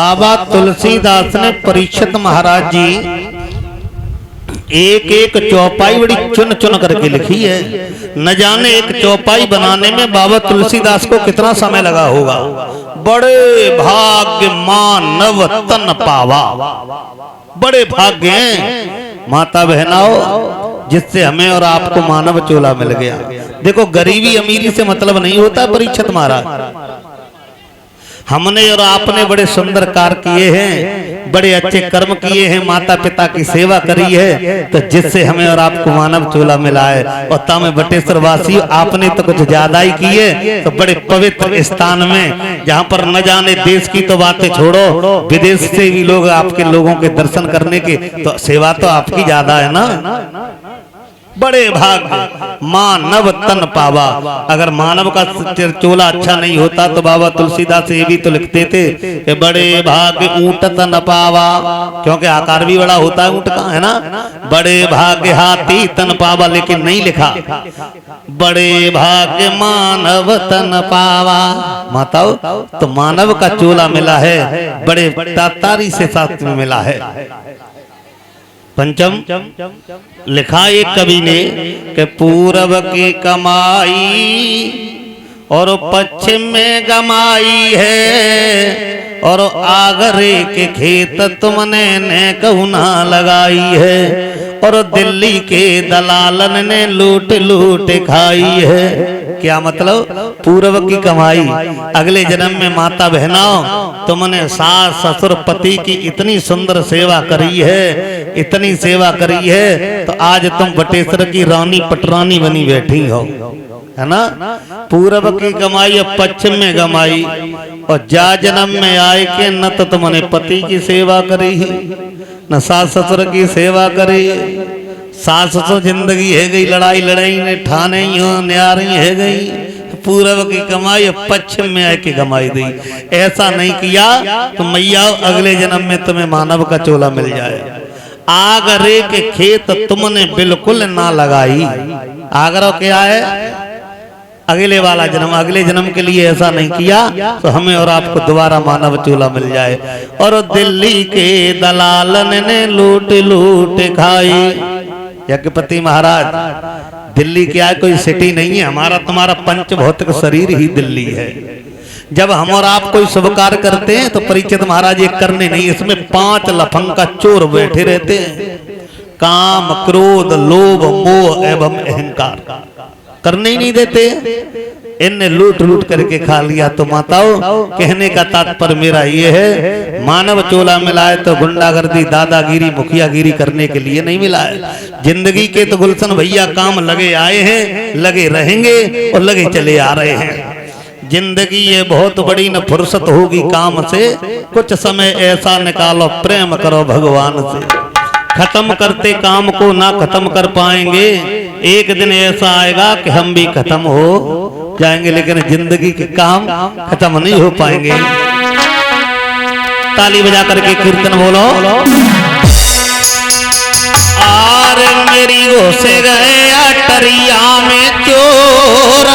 बाबा तुलसीदास ने परीक्षित महाराज जी एक एक चौपाई बड़ी चुन चुन करके लिखी है। न जाने एक चौपाई बनाने में बाबा तुलसीदास को कितना समय लगा होगा। बड़े भाग्य मानव तन पावा, बड़े भाग्य हैं माता बहनाओ जिससे हमें और आपको मानव चोला मिल गया। देखो गरीबी अमीरी से मतलब नहीं होता परीक्षित महाराज। हमने और आपने बड़े सुंदर कार्य किए हैं, बड़े अच्छे कर्म किए हैं, माता पिता की सेवा करी है, तो जिससे हमें और आपको मानव चोला मिला है। और तामे बटेश्वर वासी आपने तो कुछ ज्यादा ही किए, तो बड़े पवित्र स्थान में जहाँ पर न जाने देश की तो बातें छोड़ो, विदेश से भी लोग आपके लोगों के दर्शन करने के, तो सेवा तो आपकी ज्यादा है ना। बड़े भाग मानव तन पावा। अगर मानव का चोला अच्छा नहीं होता तो बाबा तुलसीदास ये भी तो लिखते थे कि बड़े भाग ऊंट तन पावा, क्योंकि आकार भी बड़ा होता है ऊंट का, है ना। बड़े भाग्य हाथी तन पावा, लेकिन नहीं लिखा बड़े भाग्य मानव तन पावा। माताओ तो मानव का चोला मिला है, बड़े तातारी से साथ में मिला है। पंचम लिखा एक कवि ने कि पूरब की कमाई और पश्चिम में गमाई है, और आगरे के खेत तुमने ने कहुना लगाई है, और दिल्ली के दलालन ने लूट लूट खाई है। क्या मतलब? पूर्व की कमाई, अगले जन्म में माता बहनाओ तुमने सास ससुर पति की इतनी सुंदर सेवा करी है, इतनी सेवा करी है, तो आज तुम बटेश्वर की रानी पटरानी बनी बैठी हो, है ना। पूर्व की कमाई और पश्चिम में गमाई, और जा जन्म में आए के न तो तुमने पति की सेवा करी है, न सास ससुर की सेवा करी। सास ससुर जिंदगी है गई लड़ाई लड़ाई ने ठाने ही हो न्यारी है गई। पूर्व की कमाई पश्चिम में आके कमाई दी। ऐसा नहीं किया तो मैया अगले जन्म में तुम्हें मानव का चोला मिल जाए। आगरे के खेत तुमने बिल्कुल ना लगाई। आगरा क्या है? अगले वाला जन्म, अगले जन्म के लिए ऐसा नहीं किया तो हमें और आपको दोबारा मानव चोला मिल जाए। और दिल्ली के दलालन ने लूट लूट खाई। यज्ञपति महाराज, दिल्ली क्या है? कोई सिटी नहीं है, हमारा तुम्हारा पंच भौतिक शरीर ही दिल्ली है। जब हम और आप कोई शुभ कार्य करते हैं तो परीक्षित महाराज ये करने नहीं, इसमें 5 लफंगा चोर बैठे रहते हैं। काम क्रोध लोभ मोह एवं अहंकार करने ही नहीं देते, इनने लूट लूट करके खा लिया। तो माताओं कहने का तात्पर्य मेरा ये है, मानव चोला मिला है तो गुंडागर्दी दादागिरी मुखियागिरी करने के लिए नहीं मिला है। जिंदगी के तो गुलशन भैया काम लगे आए हैं, लगे रहेंगे और लगे चले आ रहे हैं। जिंदगी ये बहुत बड़ी न फुर्सत होगी काम से, कुछ समय ऐसा निकालो प्रेम करो भगवान से। खत्म करते काम को ना खत्म कर पाएंगे, एक दिन ऐसा आएगा कि हम भी खत्म हो जाएंगे, लेकिन जिंदगी के काम खत्म नहीं हो पाएंगे। ताली बजा करके कीर्तन बोलो। आर मेरी घोसे गए अटरिया में चोर,